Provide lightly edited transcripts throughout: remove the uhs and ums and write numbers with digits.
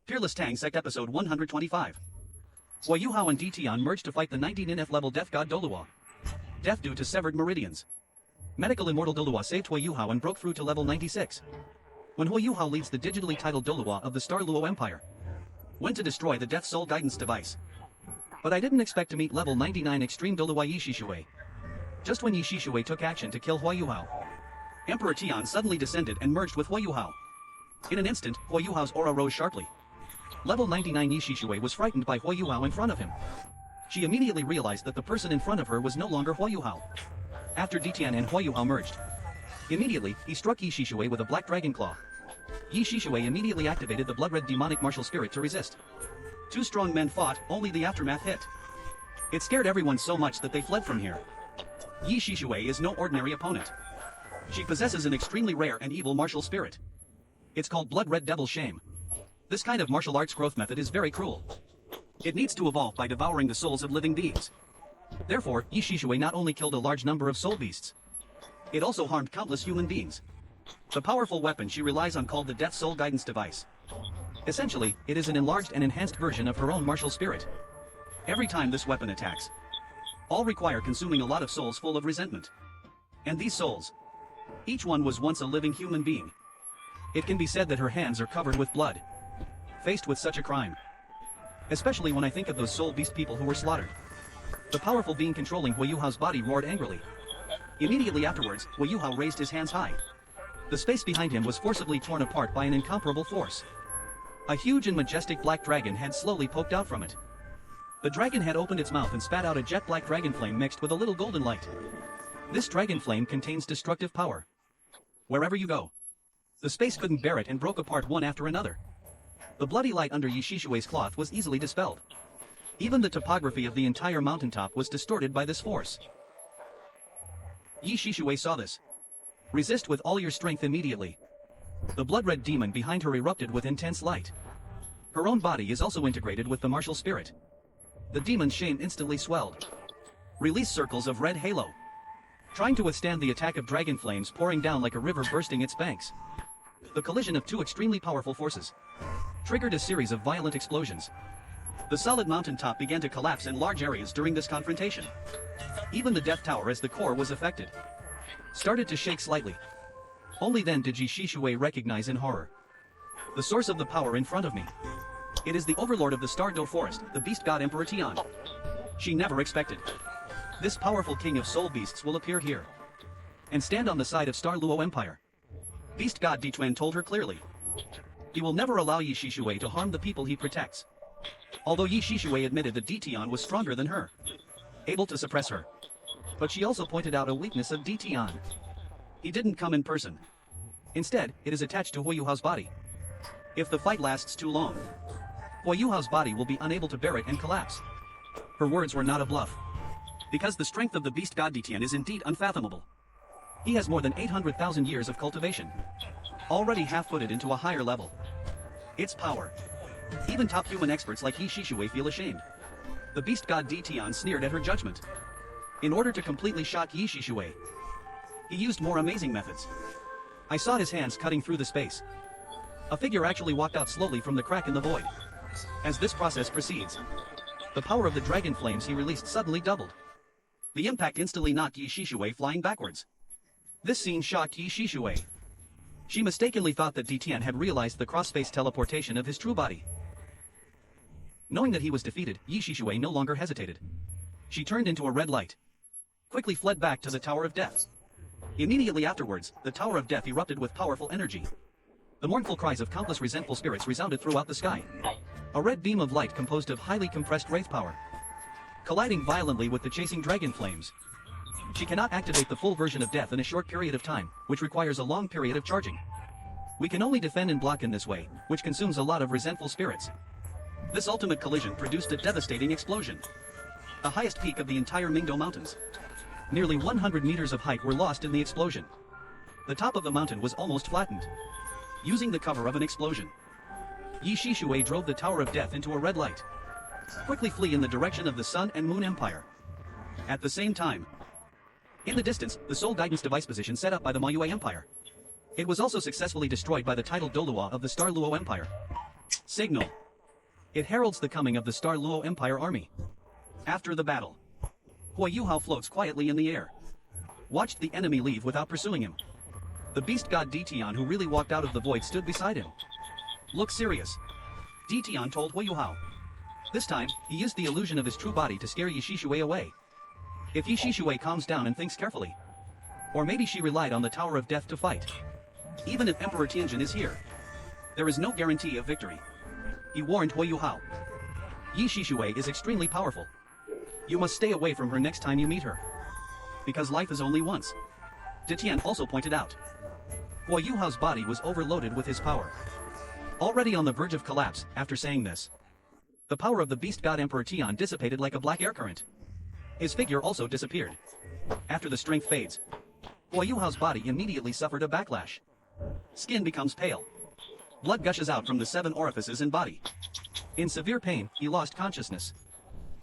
Peerless Tang Sect Episode 125. HuoYuHao and Tian merged to fight the 19th level Death God Doluo. Death due to severed meridians. Medical Immortal Doluo saved HuoYuHao and broke through to level 96. When HuoYuHao leads the digitally titled Doluo of the Star Luo Empire. Went to destroy the Death Soul Guidance device. But I didn't expect to meet level 99 Extreme Doluo Yishishui. Just when Yishishui took action to kill HuoYuHao, Emperor Tian suddenly descended and merged with HuoYuHao. In an instant, HuoYuHao's aura rose sharply. Level 99 Yishishui was frightened by HuoYuHao in front of him. She immediately realized that the person in front of her was no longer HuoYuHao. After Tian and HuoYuHao merged, immediately, he struck Yishishui with a black dragon claw. Yishishui immediately activated the blood-red demonic martial spirit to resist. Two strong men fought, only the aftermath hit. It scared everyone so much that they fled from here. Yishishui is no ordinary opponent. She possesses an extremely rare and evil martial spirit. It's called Blood-Red Devil Shame. This kind of martial arts growth method is very cruel. It needs to evolve by devouring the souls of living beings. Therefore, Yishishui not only killed a large number of soul beasts, it also harmed countless human beings. The powerful weapon she relies on called the Death Soul Guidance device. Essentially, it is an enlarged and enhanced version of her own martial spirit. Every time this weapon attacks, all require consuming a lot of souls full of resentment. And these souls, each one was once a living human being. It can be said that her hands are covered with blood. Faced with such a crime, especially when I think of those soul beast people who were slaughtered. The powerful being controlling HuoYuHao's body roared angrily. Immediately afterwards, HuoYuHao raised his hands high. The space behind him was forcibly torn apart by an incomparable force. A huge and majestic black dragon head slowly poked out from it. The dragon head opened its mouth and spat out a jet black dragon flame mixed with a little golden light. This dragon flame contains destructive power. Wherever you go, the space couldn't bear it and broke apart one after another. The bloody light under Yishishui's cloth was easily dispelled. Even the topography of the entire mountaintop was distorted by this force. Yishishui saw this. Resist with all your strength immediately. The blood-red demon behind her erupted with intense light. Her own body is also integrated with the martial spirit. The demon's shame instantly swelled. Release circles of red halo. Trying to withstand the attack of dragon flames pouring down like a river bursting its banks. The collision of two extremely powerful forces triggered a series of violent explosions. The solid mountaintop began to collapse in large areas during this confrontation. Even the Death Tower as the core was affected started to shake slightly. Only then did Yishishui recognize in horror the source of the power in front of me. It is the overlord of the Star Do Forest, the beast god Emperor Tian. She never expected this powerful king of soul beasts will appear here and stand on the side of Star Luo Empire. Beast god Tian told her clearly. He will never allow Yishishui to harm the people he protects. Although Yishishui admitted that Tian was stronger than her, able to suppress her. But she also pointed out a weakness of Tian. He didn't come in person. Instead, it is attached to HuoYuHao's body. If the fight lasts too long, HuoYuHao's body will be unable to bear it and collapse. Her words were not a bluff. Because the strength of the beast god Tian is indeed unfathomable. He has more than 800,000 years of cultivation, already half-footed into a higher level. Its power. Even top human experts like Yishishui feel ashamed. The beast god Tian sneered at her judgment. In order to completely shock Yishishui, he used more amazing methods. I saw his hands cutting through the space. A figure actually walked out slowly from the crack in the void. As this process proceeds, the power of the dragon flames he released suddenly doubled. The impact instantly knocked Yishishui flying backwards. This scene shocked Yishishui. She mistakenly thought that Tian had realized the cross-space teleportation of his true body. Knowing that he was defeated, Yishishui no longer hesitated. She turned into a red light. Quickly fled back to the Tower of Death. Immediately afterwards, the Tower of Death erupted with powerful energy. The mournful cries of countless resentful spirits resounded throughout the sky. A red beam of light composed of highly compressed wraith power, colliding violently with the chasing dragon flames. She cannot activate the full version of death in a short period of time, which requires a long period of charging. We can only defend and block in this way, which consumes a lot of resentful spirits. This ultimate collision produced a devastating explosion. The highest peak of the entire Mingdo Mountains. Nearly 100 meters of height were lost in the explosion. The top of the mountain was almost flattened. Using the cover of an explosion, Yishishui drove the Tower of Death into a red light. Quickly flee in the direction of the Sun and Moon Empire. At the same time, in the distance, the Soul Guidance device position set up by the Maiyue Empire. It was also successfully destroyed by the titled Doluo of the Star Luo Empire. Signal. It heralds the coming of the Star Luo Empire army. After the battle, HuoYuHao floats quietly in the air. Watched the enemy leave without pursuing him. The beast god Tian, who really walked out of the void, stood beside him. Look serious. Tian told HuoYuHao. This time, he used the illusion of his true body to scare Yishishui away. If Yishishui calms down and thinks carefully. Or maybe she relied on the Tower of Death to fight. Even if Emperor Tianjin is here, there is no guarantee of victory. He warned HuoYuHao. Yishishui is extremely powerful. You must stay away from her next time you meet her. Because life is only once. Tian also pointed out. HuoYuHao's body was overloaded with his power. Already on the verge of collapse, after saying this, the power of the beast god Emperor Tian dissipated like a black air current. His figure also disappeared. After the strength fades, HuoYuHao's body immediately suffered a backlash. Skin becomes pale. Blood gushes out from the 7 orifices in body. In severe pain, he lost consciousness.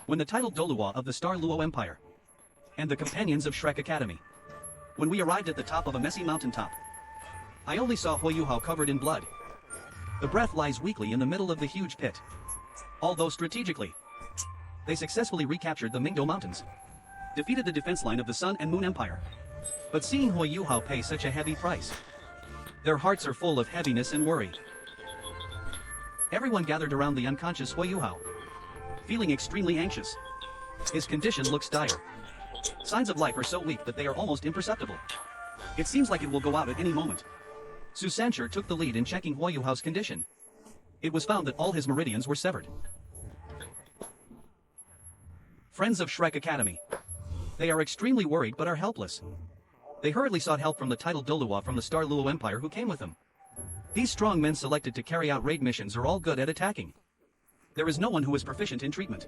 When the titled Doluwa of the Star Luo Empire and the companions of Shrek Academy. When we arrived at the top of a messy mountaintop, I only saw HuoYuHao covered in blood. The breath lies weakly in the middle of the huge pit. Although strategically, they successfully recaptured the Mingdo Mountains, defeated the defense line of the Sun and Moon Empire. But seeing HuoYuHao pay such a heavy price, their hearts are full of heaviness and worry. Everyone gathered around the unconscious HuoYuHao, feeling extremely anxious. His condition looks dire. Signs of life are so weak that they are almost imperceptible. It seems like it will go out at any moment. Su Sancher took the lead in checking HuoYuHao's condition. It was found that all his meridians were severed. Friends of Shrek Academy. They are extremely worried but are helpless. They hurriedly sought help from the titled Doluwa from the Star Luo Empire who came with them. These strong men selected to carry out raid missions are all good at attacking. There is no one who is proficient in treatment.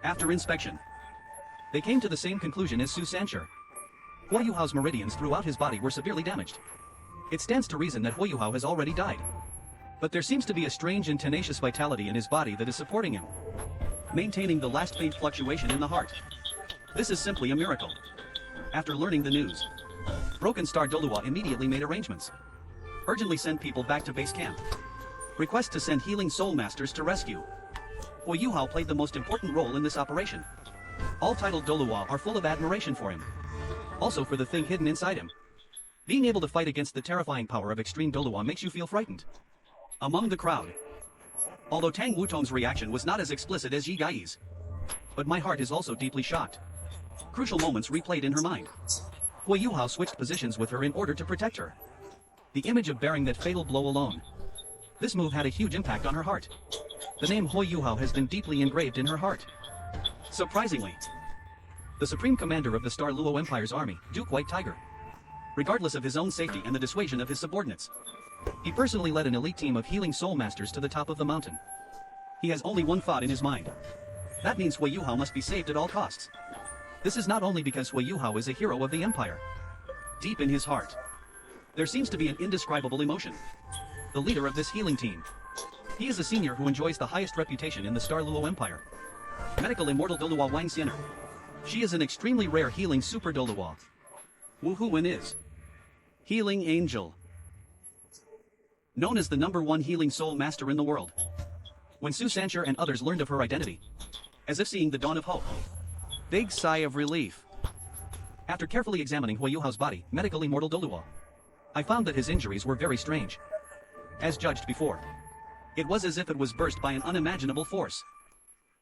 After inspection, they came to the same conclusion as Su Sancher. HuoYuHao's meridians throughout his body were severely damaged. It stands to reason that HuoYuHao has already died. But there seems to be a strange and tenacious vitality in his body that is supporting him, maintaining the last faint fluctuation in the heart. This is simply a miracle. After learning the news, Broken Star Doluwa immediately made arrangements. Urgently send people back to base camp. Request to send healing soul masters to rescue. HuoYuHao played the most important role in this operation. All titled Doluwa are full of admiration for him. Also for the thing hidden inside him. Being able to fight against the terrifying power of extreme Doluwa makes you feel frightened. Among the crowd, although Tang Wutong's reaction was not as explicit as Yi Gai's, but my heart is also deeply shocked. Crucial moments replayed in her mind. HuoYuHao switched positions with her in order to protect her. The image of bearing that fatal blow alone. This move had a huge impact on her heart. The name HuoYuHao has been deeply engraved in her heart. Surprisingly, the supreme commander of the Star Luo Empire's army, Duke White Tiger, regardless of his own safety and the dissuasion of his subordinates, he personally led an elite team of healing soul masters to the top of the mountain. He has only one thought in his mind. That means HuoYuHao must be saved at all costs. This is not only because HuoYuHao is a hero of the empire. Deep in his heart, there seems to be an indescribable emotion. The leader of this healing team. He is a senior who enjoys the highest reputation in the Star Luo Empire. Medical Immortal Doluwa Wang Xianer. She is an extremely rare healing super Doluwa. Wu Huwen is Healing Angel. Known as the #1 healing soul master in the world. When Su Sancher and others learned of her identity, as if seeing the dawn of hope, big sigh of relief. After carefully examining HuoYuHao's body, Medical Immortal Doluwa, I found that his injuries were very strange. As judged before, it was as if it was burst by an unimaginable force.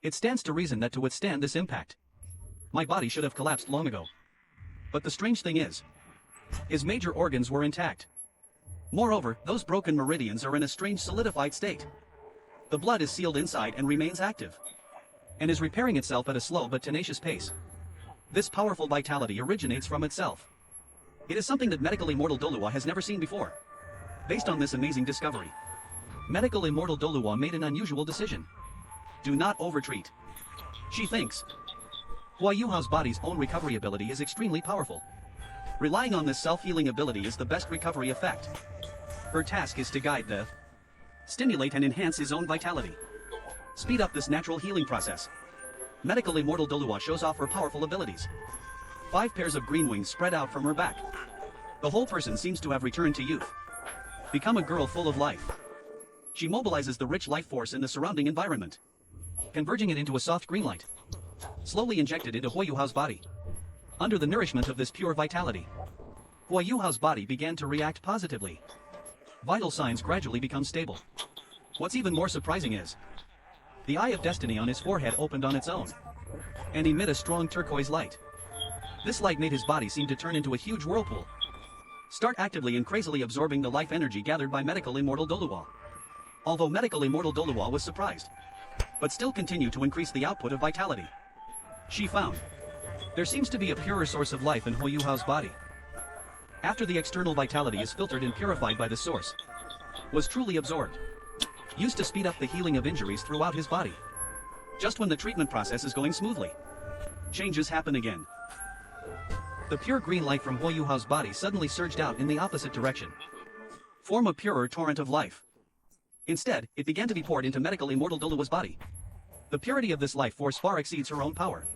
It stands to reason that to withstand this impact, my body should have collapsed long ago. But the strange thing is, his major organs were intact. Moreover, those broken meridians are in a strange solidified state. The blood is sealed inside and remains active, and is repairing itself at a slow but tenacious pace. This powerful vitality originates from itself. It is something that Medical Immortal Doluwa has never seen before. Based on this amazing discovery, Medical Immortal Doluwa made an unusual decision. Do not overtreat. She thinks HuoYuHao's body's own recovery ability is extremely powerful. Relying on this self-healing ability is the best recovery effect. Her task is to guide the stimulate and enhance his own vitality. Speed up this natural healing process. Medical Immortal Doluwa shows off her powerful abilities. 5 pairs of green wings spread out from her back. The whole person seems to have returned to youth. Become a girl full of life. She mobilizes the rich life force in the surrounding environment, converging it into a soft green light, slowly injected into HuoYuHao's body. Under the nourishment of this pure vitality, HuoYuHao's body began to react positively. Vital signs gradually become stable. What's even more surprising is, the eye of destiny on his forehead opened on its own, and emit a strong turquoise light. This light made his body seem to turn into a huge whirlpool, start actively and crazily absorbing the life energy gathered by medical Immortal HuoYuHao. Although medical Immortal HuoYuHao was surprised, but still continued to increase the output of vitality. She found there seems to be a purer source of life in HuoYuHao's body. After the external vitality is filtered and purified by the source, was truly absorbed, used to speed up the healing of injuries throughout his body. Just when the treatment process is going smoothly, changes happen again. The pure green light from HuoYuHao's body suddenly surged out in the opposite direction, form a purer torrent of life. Instead, it began to be poured into medical Immortal HuoYuHao's body. The purity of this life force far exceeds her own power,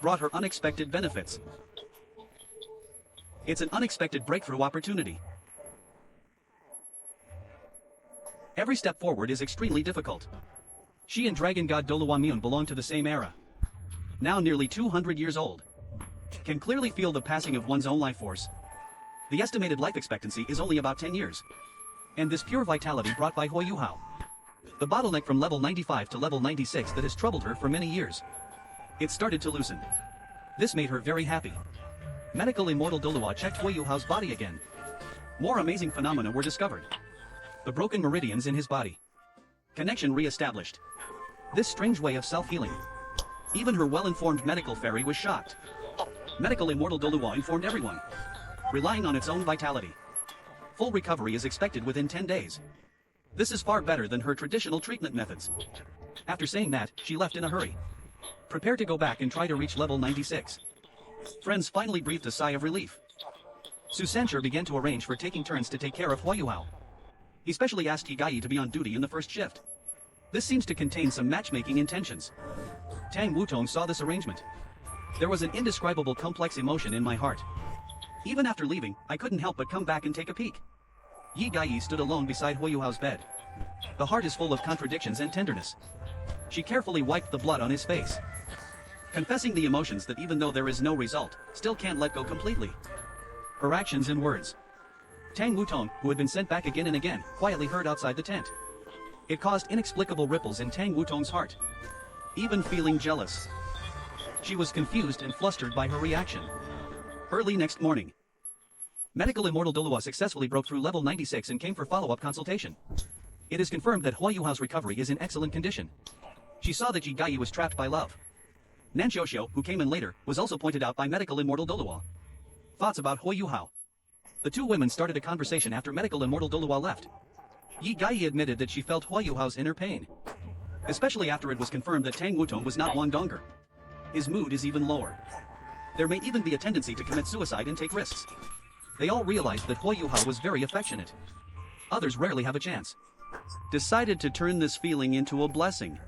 brought her unexpected benefits. It's an unexpected breakthrough opportunity. Every step forward is extremely difficult. She and Dragon God Doluwamiun belong to the same era, now nearly 200 years old. Can clearly feel the passing of one's own life force. The estimated life expectancy is only about 10 years. And this pure vitality brought by HuoYuHao, the bottleneck from level 95 to level 96 that has troubled her for many years, it started to loosen. This made her very happy. Medical Immortal HuoYuHao checked HuoYuHao's body again. More amazing phenomena were discovered. The broken meridians in his body, connection re-established. This strange way of self-healing. Even her well-informed medical fairy was shocked. Medical Immortal HuoYuHao informed everyone, relying on its own vitality. Full recovery is expected within 10 days. This is far better than her traditional treatment methods. After saying that, she left in a hurry, prepared to go back and try to reach level 96. Friends finally breathed a sigh of relief. Su Sancher began to arrange for taking turns to take care of HuoYuHao. He specially asked Yigai to be on duty in the first shift. This seems to contain some matchmaking intentions. Tang Wutong saw this arrangement. There was an indescribable complex emotion in my heart. Even after leaving, I couldn't help but come back and take a peek. Yigai stood alone beside HuoYuHao's bed. The heart is full of contradictions and tenderness. She carefully wiped the blood on his face, confessing the emotions that even though there is no result, still can't let go completely. Her actions and words. Tang Wutong, who had been sent back again and again, quietly heard outside the tent. It caused inexplicable ripples in Tang Wutong's heart. Even feeling jealous. She was confused and flustered by her reaction. Early next morning, Medical Immortal HuoYuHao successfully broke through level 96 and came for follow-up consultation. It is confirmed that HuoYuHao's recovery is in excellent condition. She saw that Yigai was trapped by love. Nanxiuxiu, who came in later, was also pointed out by Medical Immortal HuoYuHao. Thoughts about HuoYuHao. The two women started a conversation after Medical Immortal HuoYuHao left. Yigai admitted that she felt HuoYuHao's inner pain, especially after it was confirmed that Tang Wutong was not Wang Donger. His mood is even lower. There may even be a tendency to commit suicide and take risks. They all realized that HuoYuHao was very affectionate. Others rarely have a chance. Decided to turn this feeling into a blessing.